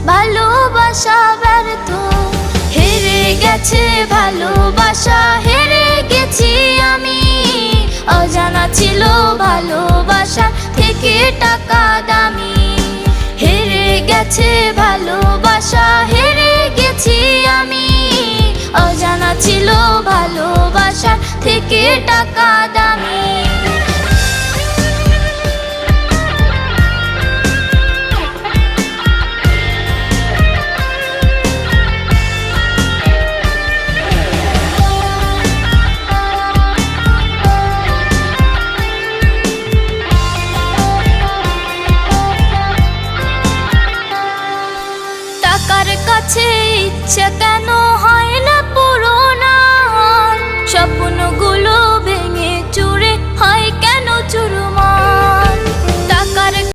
ভালোবাসা ব্যর্থ, হেরে গেছে ভালোবাসা, হেরে গেছি আমি। অজানা ছিল ভালোবাসা থেকে টাকা দামি, হেরে গেছে ভালোবাসা, হেরে গেছি আমি। অজানা ছিল ভালোবাসা থেকে টাকা দামি। টাকার কাছে ইচ্ছে